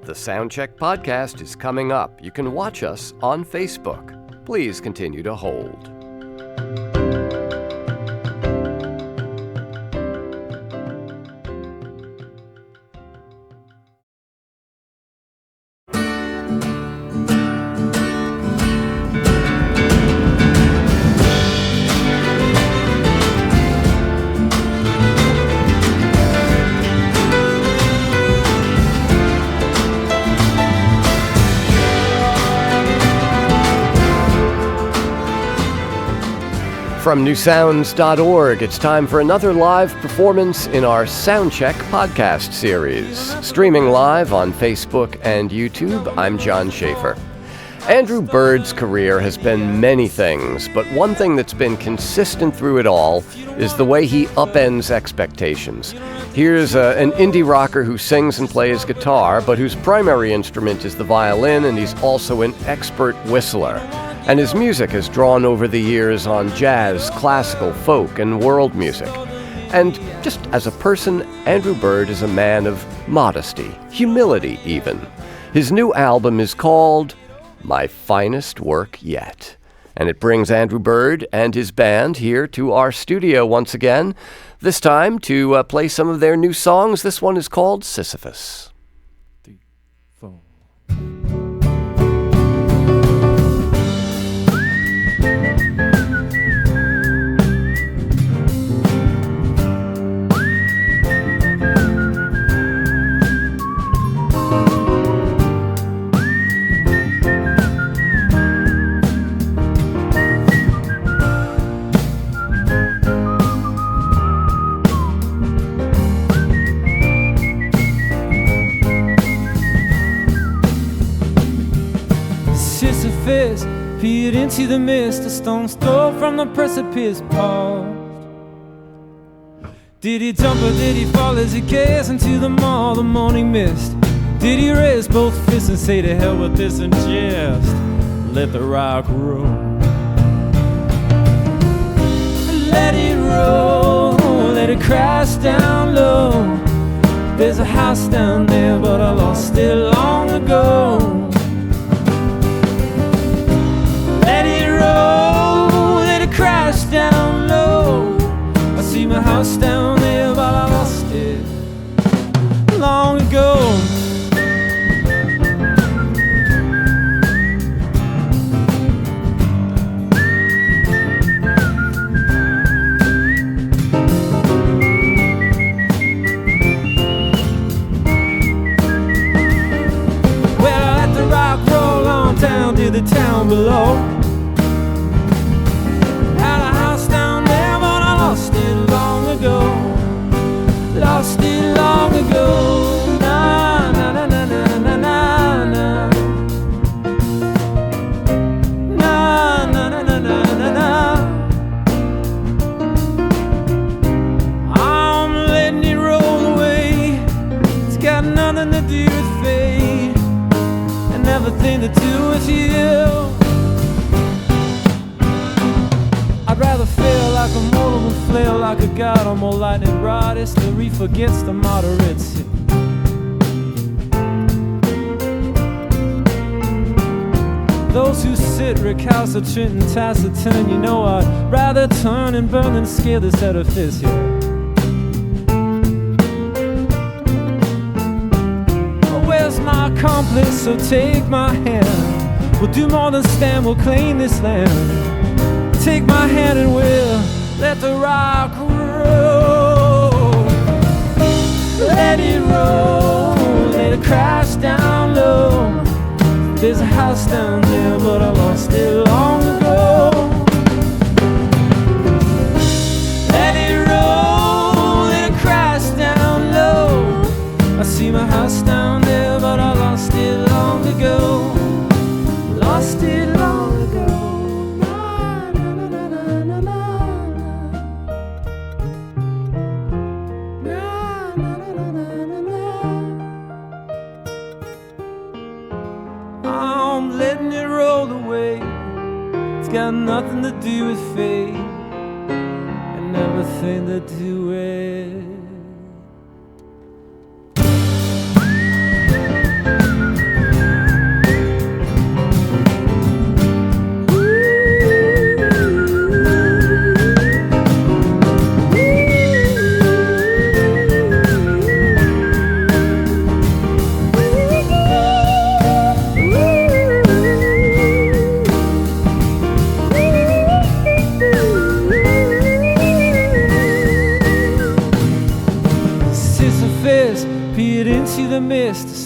The Soundcheck podcast is coming up. You can watch us on Facebook. Please continue to hold. From newsounds.org, it's time for another live performance in our Soundcheck podcast series. Streaming live on Facebook and YouTube, I'm John Schaefer. Andrew Bird's career has been many things, but one thing that's been consistent through it all is the way he upends expectations. Here's an indie rocker who sings and plays guitar, but whose primary instrument is the violin, and he's also an expert whistler. And his music has drawn over the years on jazz, classical, folk, and world music. And just as a person, Andrew Bird is a man of modesty, humility even. His new album is called My Finest Work Yet. And it brings Andrew Bird and his band here to our studio once again, this time to play some of their new songs. This one is called Sisyphus. 3, 4. Sisyphus peered into the mist, a stone's throw from the precipice paused. Did he jump or did he fall as he gazed into the morning mist? Did he raise both fists and say to hell with this and just let the rock roll? Let it roll, let it crash down low. There's a house down there but I lost it long ago. Let it roll, let it crash down low. I see my house down there, but I lost it long ago. Well, I let the rock roll on down to the town below. Lost it long ago. Na na na na na na na na. Na na na na na na na. I'm letting it roll away. It's got nothing to do with fate and everything to do with you. I'd rather fail like a mortal than flail like a god. I'm more lightning rod. History forgets the moderate sin. Those who sit recalcitrant and taciturn, you know I'd rather turn and burn than scale this edifice here. Oh, where's my accomplice? So take my hand. We'll do more than stand, we'll claim this land. Take my hand and we'll let the rock roll. Let it roll, let it crash down low. There's a house down there, but I lost it long ago. Let it roll, let it crash down low. I see my house down there, but I lost it long ago. Lost it long ago. I'm letting it roll away. It's got nothing to do with fate and everything to do with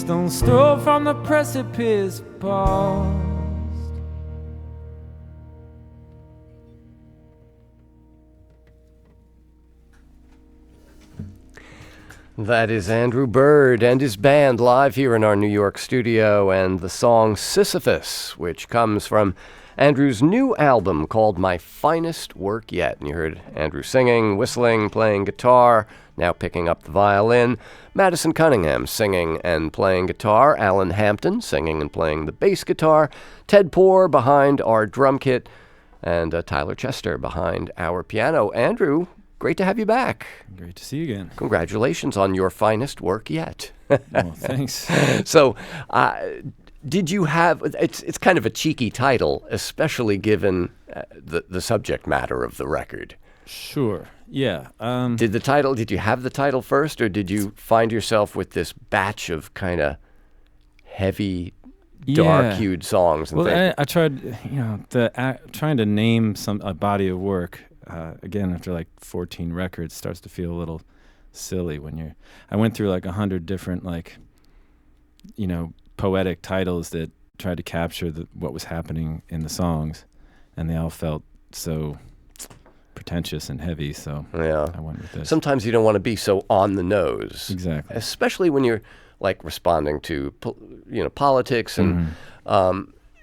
stone's throw from the precipice paused. That is Andrew Bird and his band live here in our New York studio, and the song Sisyphus, which comes from Andrew's new album called My Finest Work Yet. And you heard Andrew singing, whistling, playing guitar, now picking up the violin. Madison Cunningham singing and playing guitar. Alan Hampton singing and playing the bass guitar. Ted Poore behind our drum kit. And Tyler Chester behind our piano. Andrew, great to have you back. Great to see you again. Congratulations on your finest work yet. Oh, thanks. So, did you have? It's kind of a cheeky title, especially given the subject matter of the record. Sure. Yeah. Did you have the title first, or did you find yourself with this batch of kind of heavy, dark-hued songs? And well, I tried, trying to name a body of work. Again, after like 14 records, starts to feel a little silly when I went through like 100 different poetic titles that tried to capture what was happening in the songs, and they all felt so pretentious and heavy. So yeah, I went with this. Sometimes you don't want to be so on the nose, exactly, especially when you're like responding to politics, and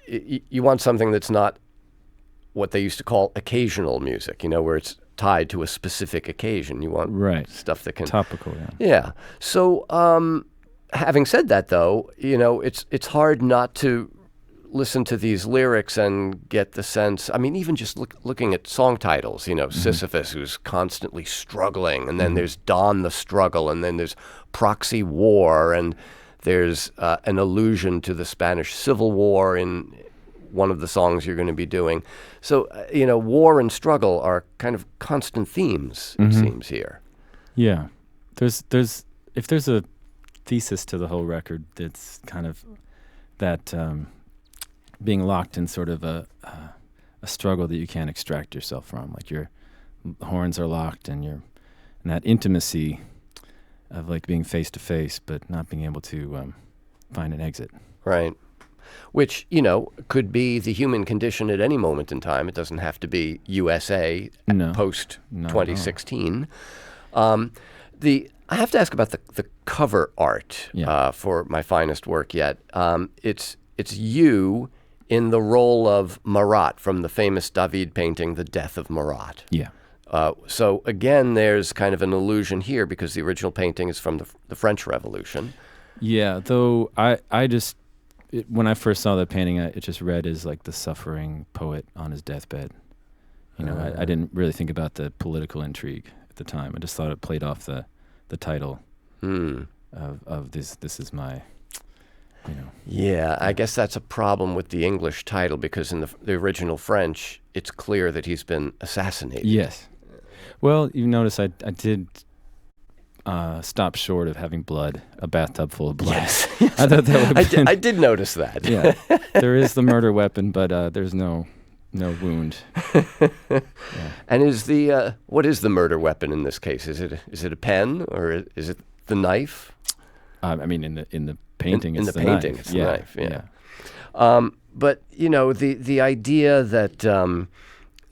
you want something that's not what they used to call occasional music, where it's tied to a specific occasion. You want stuff that can... Topical, yeah. Yeah. So, having said that, though, it's hard not to listen to these lyrics and get the sense... I mean, even just looking at song titles, Sisyphus, who's constantly struggling, and then there's Dawn the Struggle, and then there's Proxy War, and there's an allusion to the Spanish Civil War in one of the songs you're going to be doing. So, war and struggle are kind of constant themes, it seems, here. Yeah. If there's a thesis to the whole record, that's kind of that being locked in sort of a struggle that you can't extract yourself from. Like your horns are locked, and that intimacy of like being face to face, but not being able to find an exit. Right. Which, could be the human condition at any moment in time. It doesn't have to be USA post-2016. I have to ask about the cover art for My Finest Work Yet. It's you in the role of Marat from the famous David painting, The Death of Marat. Yeah. So, again, there's kind of an allusion here because the original painting is from the French Revolution. Yeah, though when I first saw that painting, it just read as like the suffering poet on his deathbed. I didn't really think about the political intrigue at the time. I just thought it played off the title of this is my, Yeah, I guess that's a problem with the English title because in the original French, it's clear that he's been assassinated. Yes. Well, you notice I did stop short of having blood, a bathtub full of blood. Yes. I thought that would have been... I did notice that. Yeah. There is the murder weapon, but there's no wound. Yeah. And what is the murder weapon in this case? Is it a pen or is it the knife? I mean, in the painting, it's the painting, knife. it's the knife. Yeah. But the idea that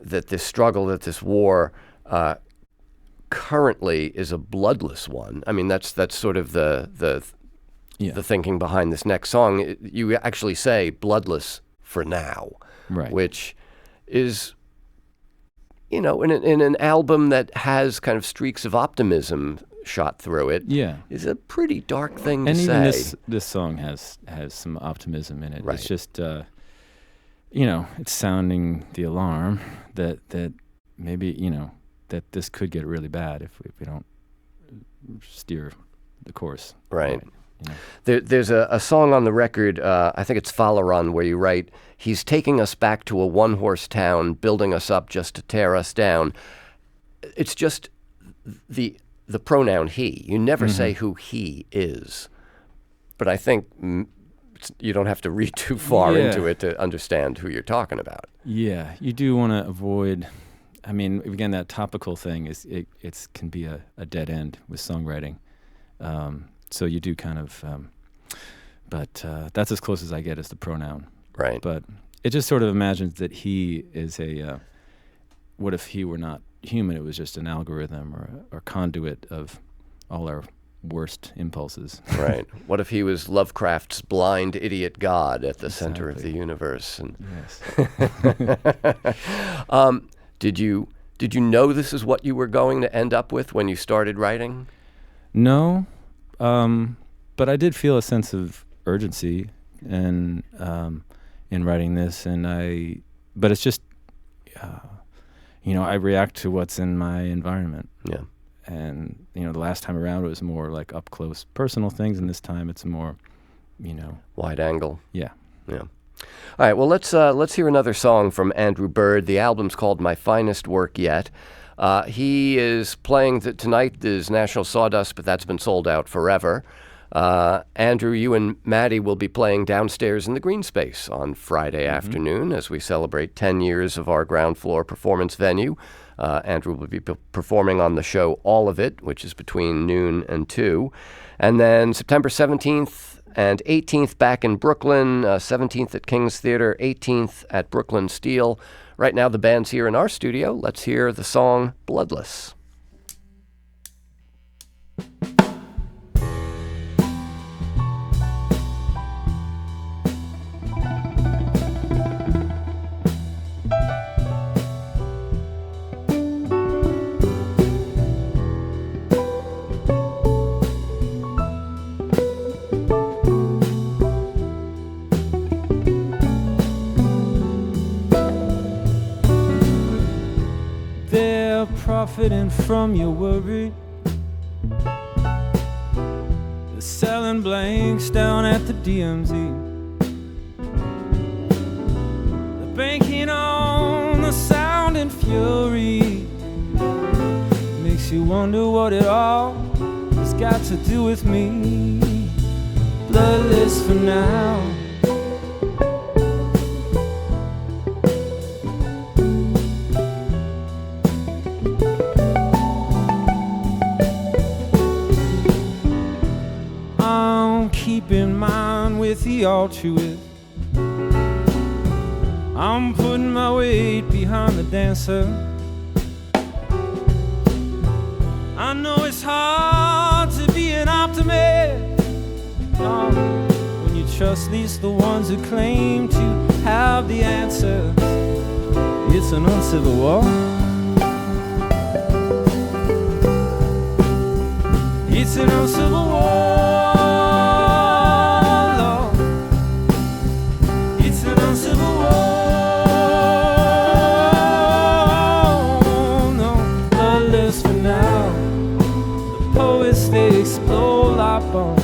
this struggle, that this war, currently is a bloodless one. I mean, that's sort of the thinking behind this next song. You actually say bloodless for now, right? Which is, in an album that has kind of streaks of optimism shot through it. Yeah, is a pretty dark thing to say. And even this song has some optimism in it. Right. It's just it's sounding the alarm that maybe that this could get really bad if we don't steer the course. Right. There's a song on the record, I think it's Falaron, where you write, "He's taking us back to a one-horse town, building us up just to tear us down." It's just the pronoun he. You never say who he is. But I think you don't have to read too far into it to understand who you're talking about. Yeah, you do want to avoid... I mean, again, that topical thing can be a dead end with songwriting. So you do kind of But that's as close as I get as the pronoun. Right. But it just sort of imagines that he is what if he were not human? It was just an algorithm or conduit of all our worst impulses. Right. What if he was Lovecraft's blind idiot god at the center of the Exactly. universe? And Yes. did you know this is what you were going to end up with when you started writing? No, but I did feel a sense of urgency and in writing this, but it's just, I react to what's in my environment. Yeah. And, the last time around it was more like up close personal things, and this time it's more, Wide angle. yeah. Yeah. All right. Well, let's hear another song from Andrew Bird. The album's called My Finest Work Yet. He is playing tonight is National Sawdust, but that's been sold out forever. Andrew, you and Maddie will be playing downstairs in the Green Space on Friday afternoon as we celebrate 10 years of our ground floor performance venue. Andrew will be performing on the show All of It, which is between noon and 2. And then September 17th and 18th back in Brooklyn, 17th at King's Theater, 18th at Brooklyn Steel. Right now the band's here in our studio. Let's hear the song Bloodless. Profiting from your worry, they're selling blanks down at the DMZ. They're banking on the sound and fury. Makes you wonder what it all has got to do with me. Bloodless for now. Keep in mind with the altruist, I'm putting my weight behind the dancer. I know it's hard to be an optimist when you trust least the ones who claim to have the answers. It's an uncivil war. It's an uncivil war. They explode like bombs.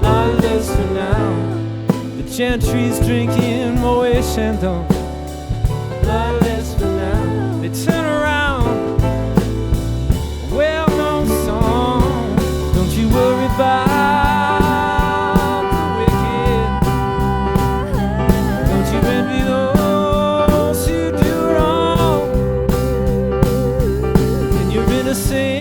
Bloodless for now. The gentry's drinking Moet Chandon. Bloodless for now. They turn around. Well-known song. Don't you worry about the wicked. Don't you envy those who do wrong. And you're innocent.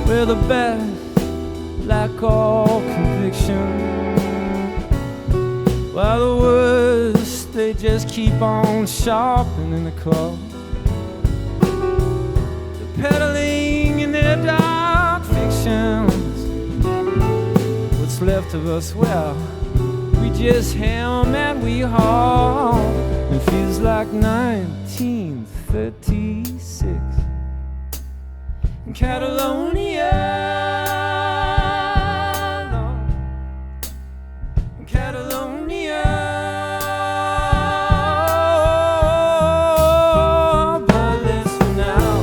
We're the best, lack all conviction, while the worst, they just keep on sharpening the claw. They're peddling in their dark fiction. emotions. What's left of us, well, we just hem and we haul. It feels like 1936 in Catalonia. In Catalonia. Bloodless for now.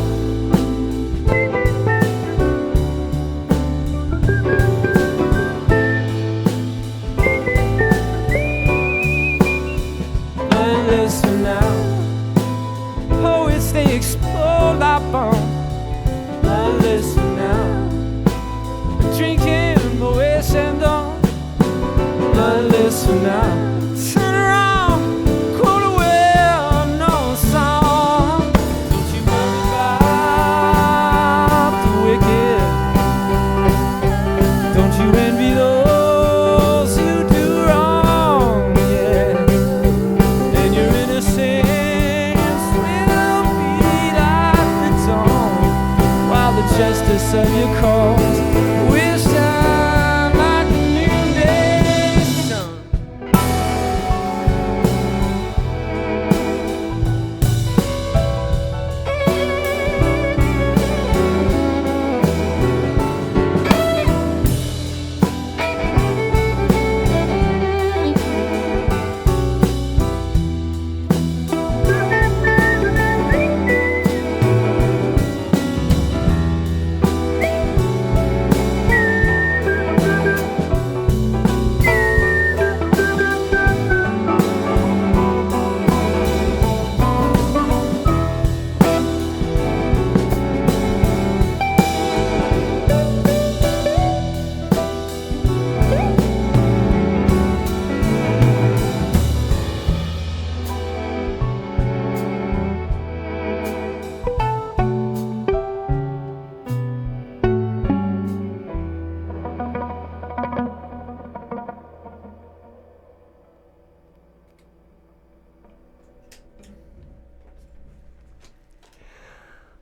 Bloodless for now. Poets, they explode like bombs. Bloodless for now. Drinking Moët Chandon. Bloodless for now. Turn around, quote a well-known song. Don't you worry about the wicked. Don't you envy those who do wrong, yeah. And your innocence will beat at the dawn, while the justice of your cause will shine like the noonday sun.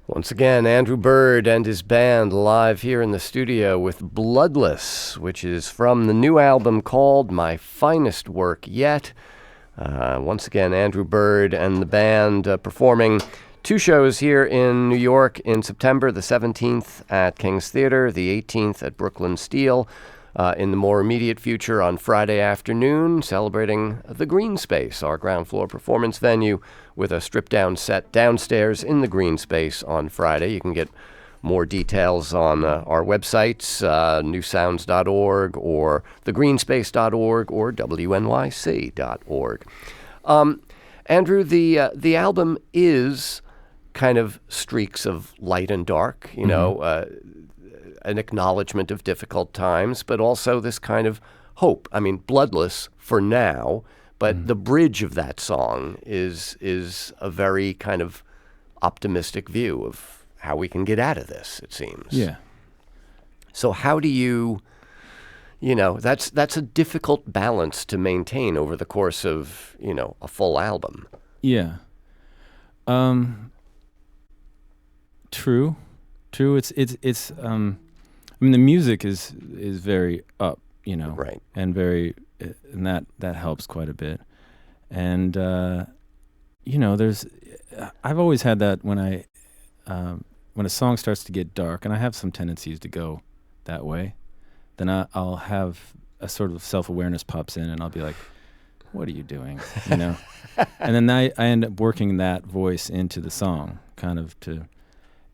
Once again, Andrew Bird and his band live here in the studio with Bloodless, which is from the new album called My Finest Work Yet. Once again, Andrew Bird and the band performing 2 shows here in New York in September, the 17th at King's Theater, the 18th at Brooklyn Steel. In the more immediate future on Friday afternoon, celebrating the Green Space, our ground floor performance venue, with a stripped-down set downstairs in the Green Space on Friday. You can get more details on our websites, newsounds.org or thegreenspace.org or wnyc.org. Andrew, the album is kind of streaks of light and dark, you know, an acknowledgement of difficult times, but also this kind of hope. I mean, Bloodless for now, but the bridge of that song is a very kind of optimistic view of how we can get out of this, it seems. Yeah. So how do you know, that's a difficult balance to maintain over the course of, you know, a full album. Yeah. True. It's I mean, the music is very up, you know. Right. And very, and that helps quite a bit. And you know, I've always had that when a song starts to get dark, and I have some tendencies to go that way, then I'll have a sort of self-awareness pops in, and I'll be like, what are you doing? You know? And then I end up working that voice into the song, kind of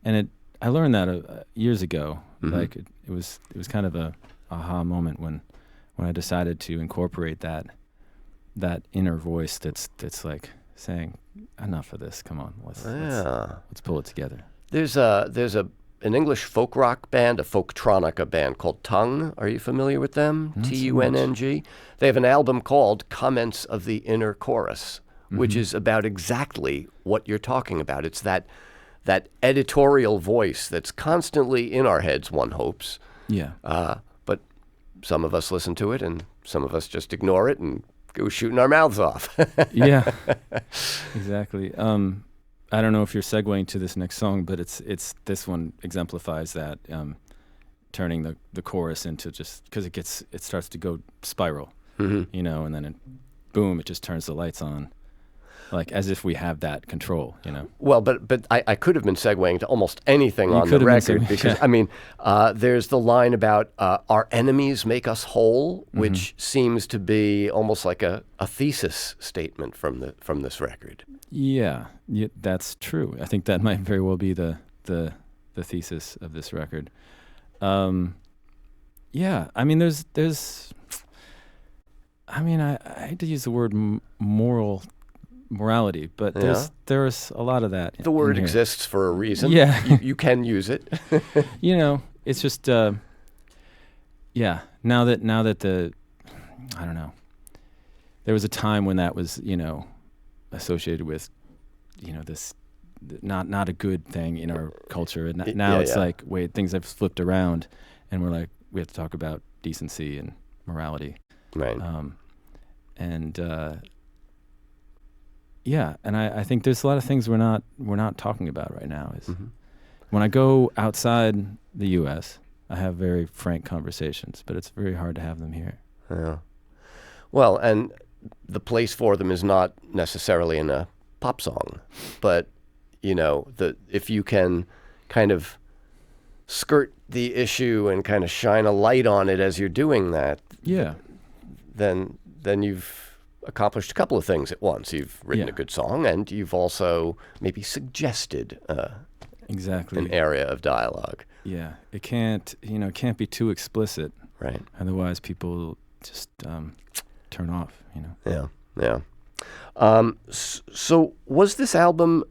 I learned that years ago. Like it was kind of a aha moment when I decided to incorporate that inner voice that's like saying, enough of this, come on, let's pull it together. There's an English folk rock band, a folktronica band called Tongue. Are you familiar with them? Tunng. They have an album called Comments of the Inner Chorus, which is about exactly what you're talking about. It's that editorial voice that's constantly in our heads, one hopes. Yeah. But some of us listen to it and some of us just ignore it and go shooting our mouths off. Yeah, exactly. I don't know if you're segueing to this next song, but it's this one exemplifies that. turning the chorus into just because it starts to go spiral, Mm-hmm. you know, and then boom, it just turns the lights on, like as if we have that control, you know. Well, but I could have been segueing to almost anything You on the could have been record segueing, because, yeah. I mean, there's the line about our enemies make us whole, which seems to be almost like a thesis statement from this record. Yeah, that's true. I think that might very well be the thesis of this record. Yeah, I mean, there's. I mean, I hate to use the word morality, but there's a lot of that. The word in here. exists for a reason. Yeah. You can use it. You know, it's just yeah. Now that I don't know. There was a time when that was, you know, associated with, you know, this not a good thing in our culture, and now it's like, wait, things have flipped around, and we're like, we have to talk about decency and morality. Right. Yeah, and I think there's a lot of things we're not talking about right now. Is when I go outside the U.S., I have very frank conversations, but it's very hard to have them here. Yeah. Well, and the place for them is not necessarily in a pop song, but you know, if you can kind of skirt the issue and kind of shine a light on it as you're doing that, yeah, then you've accomplished a couple of things at once. You've written a good song, and you've also maybe suggested exactly an area of dialogue. Yeah, it can't be too explicit, right? Otherwise, people just turn off. You know. Yeah. So was this album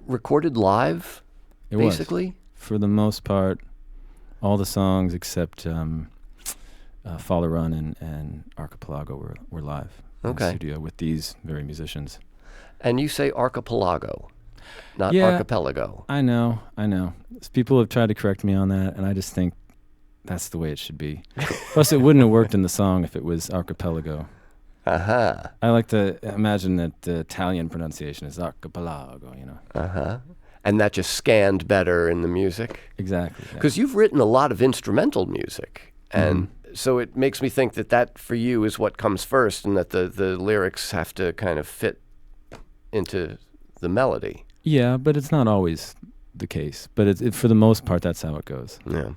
recorded live? It basically was. For the most part, all the songs except Follow Run and Archipelago were live in the studio with these very musicians. And you say Archipelago, not Archipelago. I know. People have tried to correct me on that, and I just think that's the way it should be. Plus, it wouldn't have worked in the song if it was Archipelago. Uh-huh. I like to imagine that the Italian pronunciation is Archipelago, you know. Uh-huh. And that just scanned better in the music? Exactly. Because you've written a lot of instrumental music, and so it makes me think that for you is what comes first, and that the lyrics have to kind of fit into the melody. Yeah, but it's not always the case. But for the most part, that's how it goes. Yeah.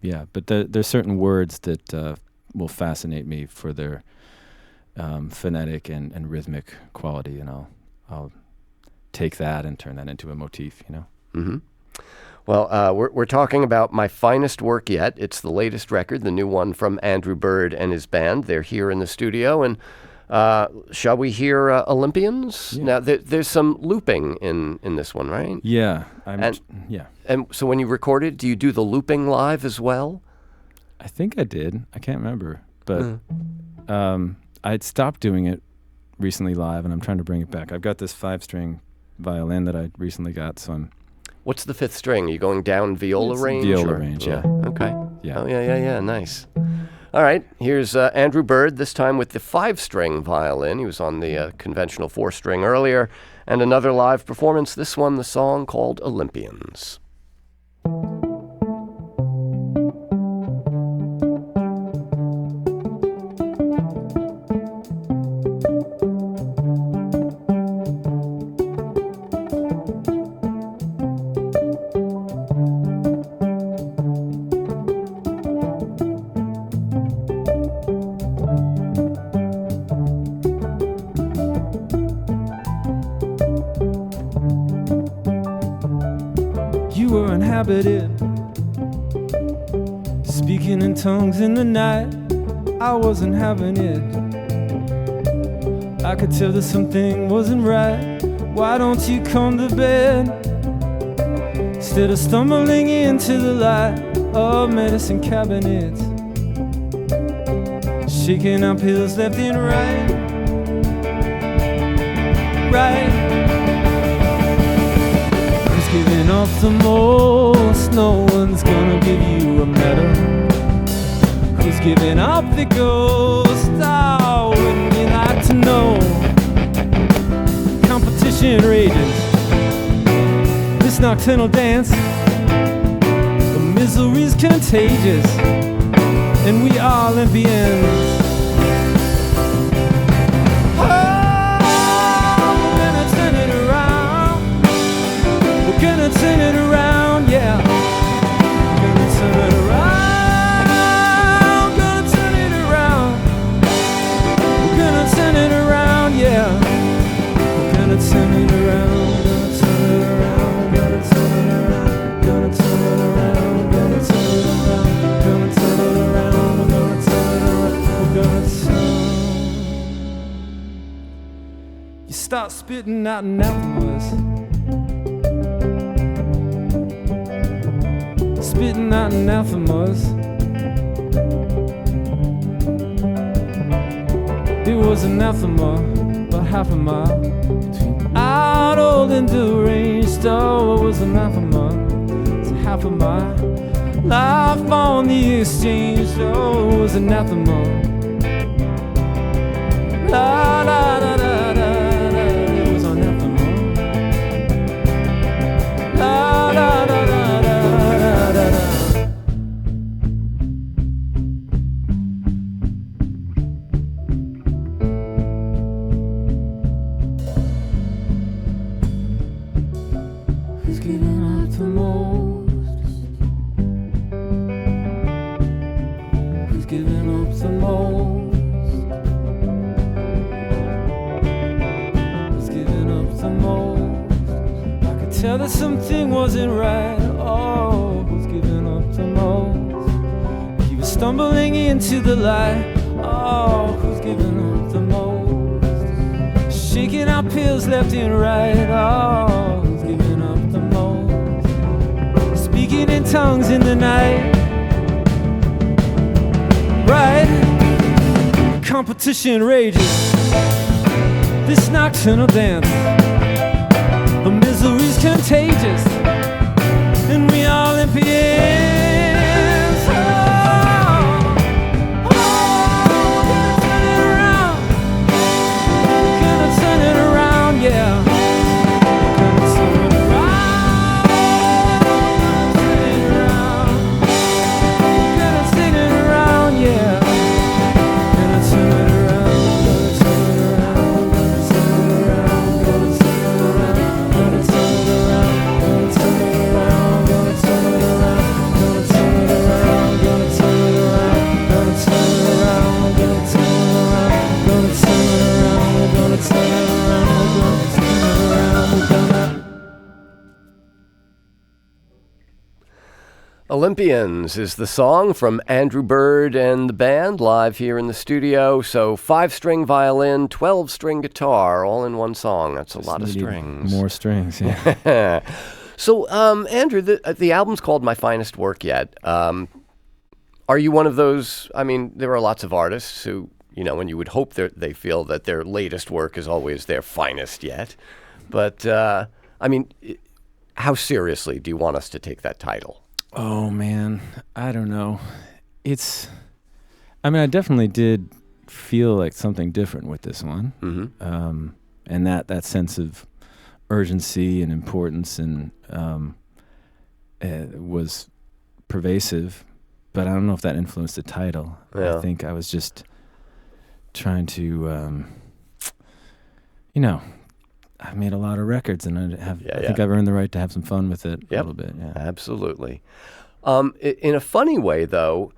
Yeah, but there's certain words that will fascinate me for their phonetic and rhythmic quality, and I'll take that and turn that into a motif, you know. Mm-hmm. Well, we're talking about My Finest Work Yet. It's the latest record, the new one from Andrew Bird and his band. They're here in the studio, and shall we hear Olympians? Yeah. Now, there's some looping in this one, right? Yeah. And so when you recorded, do you do the looping live as well? I think I did. I can't remember. But I'd stopped doing it recently live, and I'm trying to bring it back. I've got this 5-string violin that I recently got, so I'm... What's the 5th string? Are you going down viola range? Viola range, yeah. Okay. Yeah. Oh, yeah. Nice. All right. Here's Andrew Bird, this time with the 5-string violin. He was on the conventional 4-string earlier. And another live performance, this one, the song called Olympians. You were inhabited, speaking in tongues in the night. I wasn't having it. I could tell that something wasn't right. Why don't you come to bed instead of stumbling into the light of medicine cabinets, shaking up pills left and right. Giving up the most, no one's gonna give you a medal. Who's giving up the ghost? Oh, wouldn't you like to know? Competition rages, this nocturnal dance. The Misery's contagious, and we are Olympians. Oh, we're gonna turn it around. We're gonna turn it around, yeah. We're gonna turn it around. Gonna turn it around. We're gonna turn it around, yeah. We're gonna turn it around. Gonna turn it around. Gonna turn it around. Gonna turn it around. Gonna turn it around. Gonna turn it around. We're gonna turn it around. We're gonna turn. You start spitting out anathemas. Spitting out anathemas. It was anathema, about half a mile out old and deranged. Oh, it was anathema, it's half a mile. Life on the exchange. Oh, it was anathema. La la la la la la. It was anathema. La la la la la la la. Who's giving up the most? Who's giving up the most? Who's giving up the most? I could tell that something wasn't right. Oh, who's giving up the most? He was stumbling into the light. Oh, who's giving up the most? Shaking out pills left and right. Oh, who's giving up the most? Speaking in tongues in the night. Right? Competition rages. This nocturnal dance. The misery's contagious, and we are Olympians. Oh, oh, we're gonna turn it around. We're gonna turn it around, yeah. We're gonna turn it around. We're gonna turn it around. We're gonna turn it around, yeah. We're gonna turn it around. We're gonna turn it around. We're gonna turn it around. We're gonna turn it around. Gonna turn it around, gonna turn it around, gonna turn it around, gonna turn it around, gonna turn it around, gonna turn it around, gonna turn it around, gonna turn it around, we're gonna turn it around, we're gonna turn it around, we're gonna. Olympians is the song from Andrew Bird and the band live here in the studio. So 5-string violin, 12-string guitar, all in one song. That's a lot of strings. More strings, yeah. So, Andrew, the album's called My Finest Work Yet. Are you one of those? I mean, there are lots of artists who, you know, and you would hope they feel that their latest work is always their finest yet. But, I mean, how seriously do you want us to take that title? Oh, man. I don't know. I definitely did feel like something different with this one. Mm-hmm. And that sense of urgency and importance and was pervasive, but I don't know if that influenced the title. Yeah. I think I was just trying to, I've made a lot of records, and I think I've earned the right to have some fun with it a little bit. Yeah, absolutely. In a funny way, though,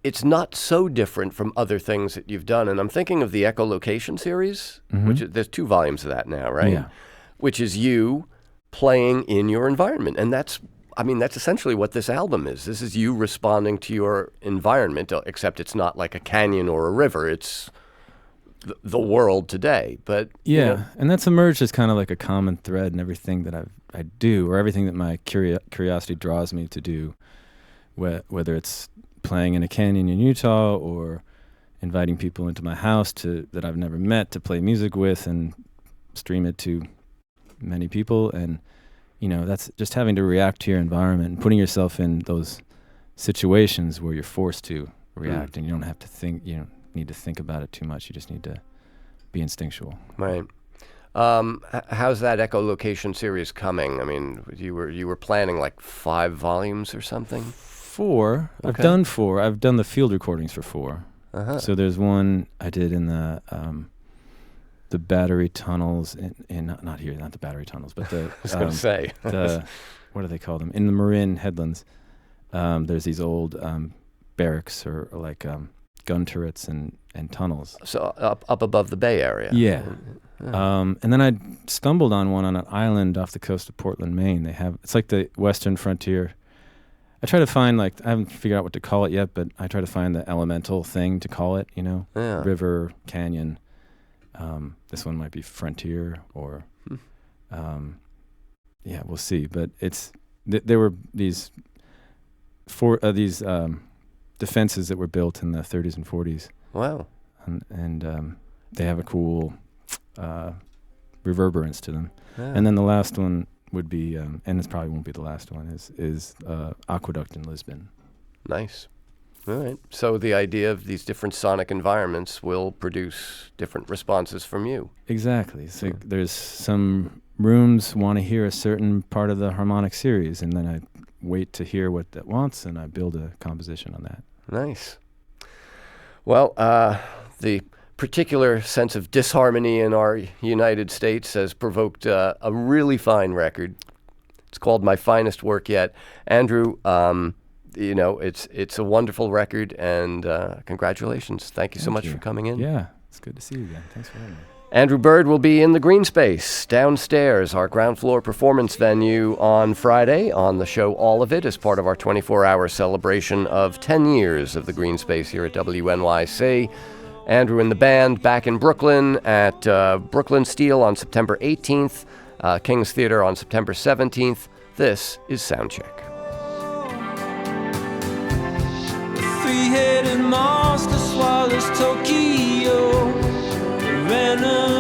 it's not so different from other things that you've done. And I'm thinking of the Echolocation series, which there's 2 volumes of that now, right? Yeah. Which is you playing in your environment. And that's essentially what this album is. This is you responding to your environment, except it's not like a canyon or a river. It's the world today. But and that's emerged as kind of like a common thread in everything that I do, or everything that my curiosity draws me to do, whether it's playing in a canyon in Utah or inviting people into my house that I've never met to play music with and stream it to many people. And that's just having to react to your environment and putting yourself in those situations where you're forced to react, and you don't have to think, you don't need to think about it too much. You just need to be instinctual. Right. How's that Echolocation series coming? I mean, you were planning like 5 volumes or something? 4. Okay. I've done 4. I've done the field recordings for 4. Uh-huh. So there's one I did in the battery tunnels in not here, not the battery tunnels, but the I was going to say. the what do they call them? In the Marin headlands, there's these old barracks or like gun turrets and tunnels. So up above the Bay Area. Yeah. And then I stumbled on one on an island off the coast of Portland, Maine. It's like the western frontier. I try to find I haven't figured out what to call it yet, but I try to find the elemental thing to call it, Yeah. river, canyon. This one might be frontier or, yeah, we'll see. But there were these defenses that were built in the 30s and 40s. Wow. And they have a cool reverberance to them. Yeah. And then the last one would be, and this probably won't be the last one, is Aqueduct in Lisbon. Nice. All right. So the idea of these different sonic environments will produce different responses from you. Exactly. So there's some rooms want to hear a certain part of the harmonic series, and then I wait to hear what that wants, and I build a composition on that. Nice. Well, the particular sense of disharmony in our United States has provoked a really fine record. It's called My Finest Work Yet. Andrew, it's a wonderful record, and congratulations. Thank you so much for coming in. Yeah, it's good to see you again. Thanks for having me. Andrew Bird will be in the Green Space downstairs, our ground floor performance venue, on Friday on the show All of It as part of our 24-hour celebration of 10 years of the Green Space here at WNYC. Andrew and the band back in Brooklyn at Brooklyn Steel on September 18th, King's Theater on September 17th. This is Soundcheck. Three-headed monster swallows Tokyo. Venom